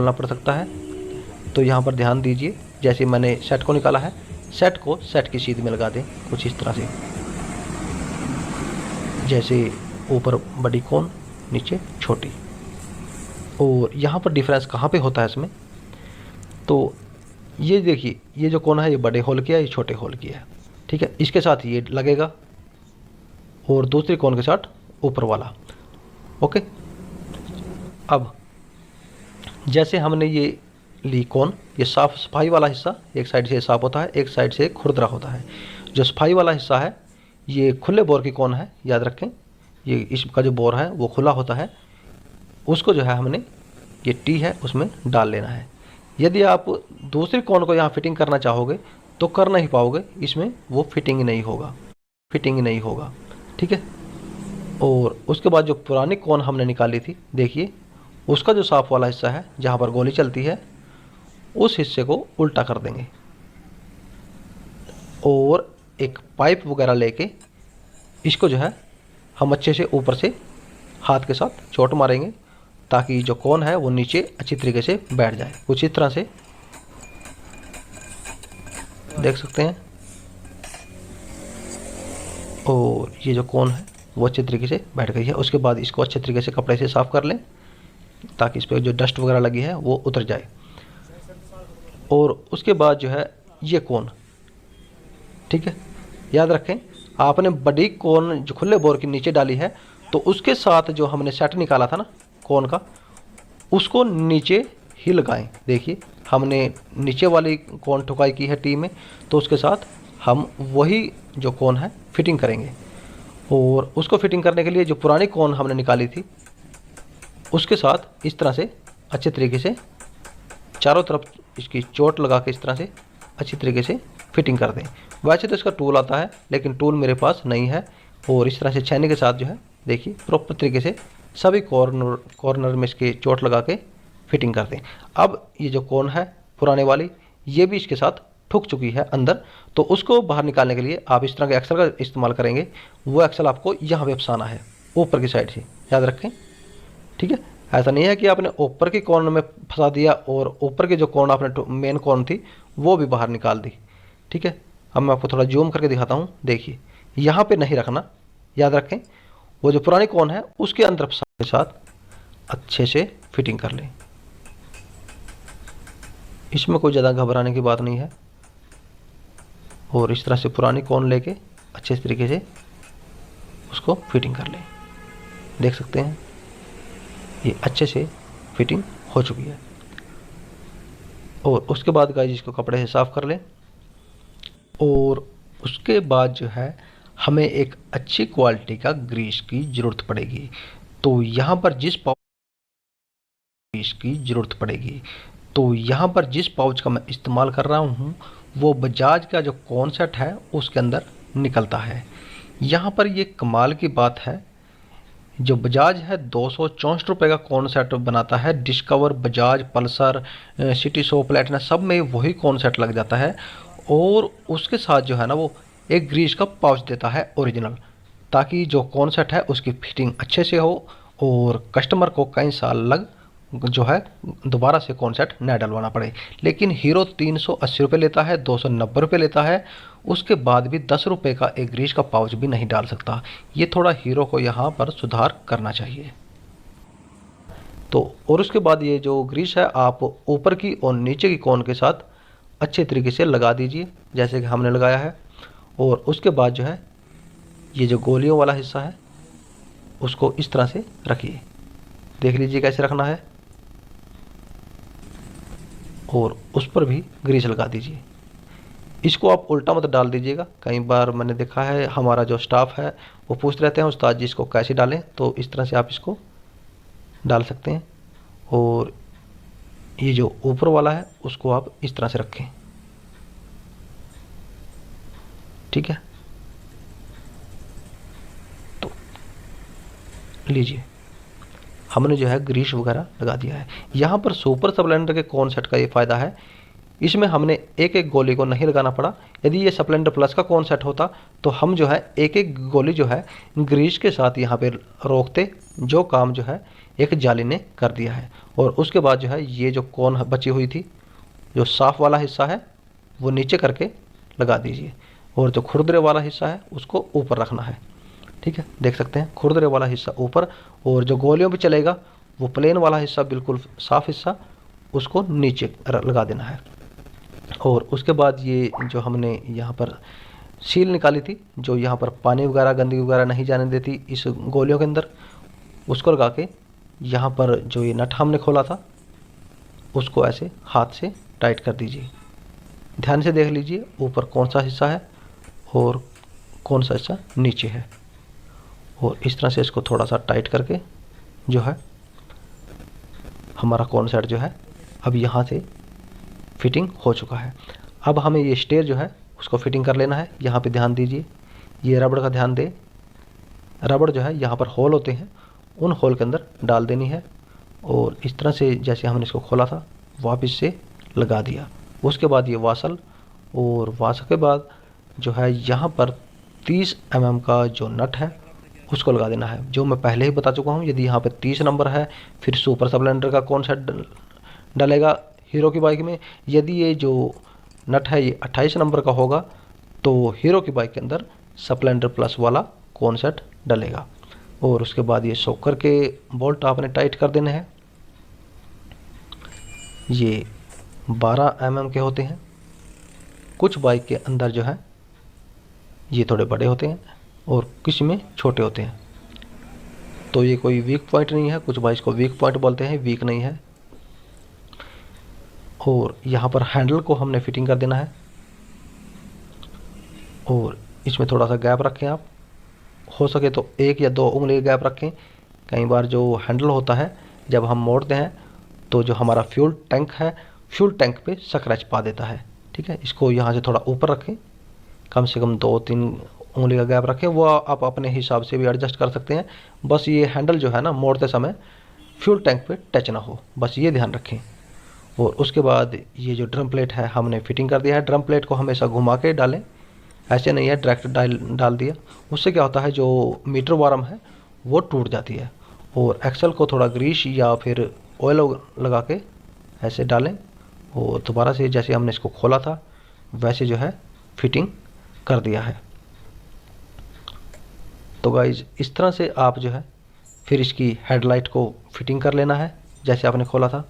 निकालना पड़ सकता है। तो यहाँ पर ध्यान दीजिए, जैसे मैंने सेट को निकाला है, सेट को सेट की सीध में लगा दें कुछ इस तरह से, जैसे ऊपर बड़ी कोन नीचे छोटी। और यहाँ पर डिफरेंस कहाँ पे होता है इसमें, तो ये देखिए, ये जो कोन है ये बड़े होल की है, ये छोटे होल की है, ठीक है। इसके साथ ये लगेगा और दूसरी कोन के साथ ऊपर वाला, ओके। अब जैसे हमने ये ली कोन, ये साफ सफाई वाला हिस्सा एक साइड से साफ होता है, एक साइड से खुरदरा होता है। जो सफाई वाला हिस्सा है ये खुले बोर की कोन है, याद रखें, ये इसका जो बोर है वो खुला होता है। उसको जो है हमने ये टी है उसमें डाल लेना है। यदि आप दूसरी कोन को यहाँ फिटिंग करना चाहोगे तो कर नहीं पाओगे, इसमें वो फिटिंग नहीं होगा, ठीक है। और उसके बाद जो पुरानी कोन हमने निकाली थी, देखिए उसका जो साफ वाला हिस्सा है जहाँ पर गोली चलती है, उस हिस्से को उल्टा कर देंगे और एक पाइप वगैरह लेके इसको जो है हम अच्छे से ऊपर से हाथ के साथ चोट मारेंगे ताकि जो कोन है वो नीचे अच्छी तरीके से बैठ जाए। कुछ इस तरह से देख सकते हैं। और ये जो कोन है वो अच्छी तरीके से बैठ गई है। उसके बाद इसको अच्छे तरीके से कपड़े से साफ़ कर लें ताकि इस पर जो डस्ट वगैरह लगी है वो उतर जाए। और उसके बाद जो है ये कोन, ठीक है, याद रखें आपने बड़ी कोन जो खुले बोर के नीचे डाली है तो उसके साथ जो हमने सेट निकाला था ना कोन का, उसको नीचे ही लगाएं। देखिए हमने नीचे वाली कोन ठुकाई की है टी में, तो उसके साथ हम वही जो कोन है फिटिंग करेंगे। और उसको फिटिंग करने के लिए जो पुरानी कोन हमने निकाली थी उसके साथ इस तरह से अच्छे तरीके से चारों तरफ इसकी चोट लगा के इस तरह से अच्छी तरीके से फिटिंग कर दें। वैसे तो इसका टूल आता है लेकिन टूल मेरे पास नहीं है। और इस तरह से छेने के साथ जो है देखिए प्रॉपर तरीके से सभी कॉर्नर में इसके चोट लगा के फिटिंग कर दें। अब ये जो कोन है पुराने वाली, ये भी इसके साथ ठुक चुकी है अंदर, तो उसको बाहर निकालने के लिए आप इस तरह के एक्सल का इस्तेमाल करेंगे। वो एक्सल आपको यहाँ पे फंसाना है ऊपर की साइड से, याद रखें, ठीक है। ऐसा नहीं है कि आपने ऊपर की कॉर्नर में फंसा दिया और ऊपर की जो कॉर्नर आपने मेन कॉर्नर थी वो भी बाहर निकाल दी, ठीक है। अब मैं आपको थोड़ा जूम करके दिखाता हूँ। देखिए यहाँ पे नहीं रखना, याद रखें, वो जो पुरानी कॉर्नर है उसके अंदर के साथ अच्छे से फिटिंग कर लें। इसमें कोई ज़्यादा घबराने की बात नहीं है। और इस तरह से पुरानी कॉर्नर लेके अच्छे तरीके से उसको फिटिंग कर लें। देख सकते हैं ये अच्छे से फिटिंग हो चुकी है। और उसके बाद गाइस इसको कपड़े से साफ़ कर लें। और उसके बाद जो है हमें एक अच्छी क्वालिटी का ग्रीस की ज़रूरत पड़ेगी। तो यहाँ पर जिस पाउच का मैं इस्तेमाल कर रहा हूँ वो बजाज का जो कॉन्सेप्ट है उसके अंदर निकलता है। यहाँ पर ये कमाल की बात है, जो बजाज है 264 रुपये का कॉन्सेप्ट बनाता है। Discover, Bajaj Pulsar, city so, Platina सब में वही कॉन्सेप्ट लग जाता है। और उसके साथ जो है ना वो एक ग्रीस का पाउच देता है ओरिजिनल, ताकि जो कॉन्सेप्ट है उसकी फिटिंग अच्छे से हो और कस्टमर को कई साल लग जो है दोबारा से कॉन्सेप्ट न डलवाना पड़े। लेकिन हीरो 380 रुपये लेता है, 290 रुपये लेता है, उसके बाद भी 10 रुपये का एक ग्रीस का पाउच भी नहीं डाल सकता। ये थोड़ा हीरो को यहाँ पर सुधार करना चाहिए। तो और उसके बाद ये जो ग्रीस है आप ऊपर की और नीचे की कोन के साथ अच्छे तरीके से लगा दीजिए जैसे कि हमने लगाया है। और उसके बाद जो है ये जो गोलियों वाला हिस्सा है उसको इस तरह से रखिए। देख लीजिए कैसे रखना है। और उस पर भी ग्रीस लगा दीजिए। इसको आप उल्टा मत डाल दीजिएगा। कई बार मैंने देखा है हमारा जो स्टाफ है वो पूछते रहते हैं उस्ताद जी इसको कैसे डालें, तो इस तरह से आप इसको डाल सकते हैं। और ये जो ऊपर वाला है उसको आप इस तरह से रखें, ठीक है। तो लीजिए हमने जो है ग्रीस वगैरह लगा दिया है। यहाँ पर सुपर स्प्लेंडर के कॉन्सेप्ट का ये फ़ायदा है, इसमें हमने एक एक गोली को नहीं लगाना पड़ा। यदि ये स्प्लेंडर प्लस का कॉन्सेप्ट होता तो हम जो है एक एक गोली जो है ग्रीस के साथ यहाँ पे रोकते, जो काम जो है एक जाली ने कर दिया है। और उसके बाद जो है ये जो कोन बची हुई थी, जो साफ वाला हिस्सा है वो नीचे करके लगा दीजिए, और जो खुरदरे वाला हिस्सा है उसको ऊपर रखना है। ठीक है, देख सकते हैं खुरदरे वाला हिस्सा ऊपर, और जो गोलियों पे चलेगा वो प्लेन वाला हिस्सा, बिल्कुल साफ हिस्सा, उसको नीचे लगा देना है। और उसके बाद ये जो हमने यहाँ पर सील निकाली थी, जो यहाँ पर पानी वगैरह गंदगी वगैरह नहीं जाने देती इस गोलियों के अंदर, उसको लगा के यहाँ पर जो ये नट हमने खोला था उसको ऐसे हाथ से टाइट कर दीजिए। ध्यान से देख लीजिए ऊपर कौन सा हिस्सा है और कौन सा हिस्सा नीचे है, और इस तरह से इसको थोड़ा सा टाइट करके जो है हमारा कॉर्न सेट जो है अब यहाँ से फिटिंग हो चुका है। अब हमें ये स्टेयर जो है उसको फिटिंग कर लेना है। यहाँ पे ध्यान दीजिए, ये रबड़ का ध्यान दे, रबड़ जो है यहाँ पर होल होते हैं, उन होल के अंदर डाल देनी है, और इस तरह से जैसे हमने इसको खोला था वापस से लगा दिया। उसके बाद ये वासल, और वासल के बाद जो है यहाँ पर 30 mm का जो नट है उसको लगा देना है, जो मैं पहले ही बता चुका हूँ। यदि यहाँ पे 30 नंबर है फिर सुपर स्प्लेंडर का कौन सा डलेगा हीरो की बाइक में। यदि ये जो नट है ये 28 नंबर का होगा तो हीरो की बाइक के अंदर स्प्लेंडर प्लस वाला कौन सेट डलेगा। और उसके बाद ये शॉकर के बोल्ट आपने टाइट कर देने हैं। ये 12 mm के होते हैं। कुछ बाइक के अंदर जो है ये थोड़े बड़े होते हैं और किसी में छोटे होते हैं, तो ये कोई वीक पॉइंट नहीं है। कुछ बाइक को वीक पॉइंट बोलते हैं, वीक नहीं है। और यहाँ पर हैंडल को हमने फिटिंग कर देना है, और इसमें थोड़ा सा गैप रखें आप, हो सके तो 1 या 2 उंगली गैप रखें। कई बार जो हैंडल होता है जब हम मोड़ते हैं तो जो हमारा फ्यूल टैंक है, फ्यूल टैंक पे स्क्रैच पा देता है। ठीक है, इसको यहाँ से थोड़ा ऊपर रखें, कम से कम 2-3 उंगली का गैप रखें, वो आप अपने हिसाब से भी एडजस्ट कर सकते हैं। बस ये हैंडल जो है ना मोड़ते समय फ्यूल टैंक पे टच ना हो, बस ये ध्यान रखें। और उसके बाद ये जो ड्रम प्लेट है हमने फिटिंग कर दिया है। ड्रम प्लेट को हमेशा घुमा के डालें, ऐसे नहीं है डायरेक्ट डाल दिया, उससे क्या होता है जो मीटर वार्म है वो टूट जाती है। और एक्सल को थोड़ा ग्रीस या फिर ऑयल लगा के ऐसे डालें, और दोबारा से जैसे हमने इसको खोला था वैसे जो है फिटिंग कर दिया है। तो गाइज इस तरह से आप जो है फिर इसकी हेडलाइट को फिटिंग कर लेना है जैसे आपने खोला था।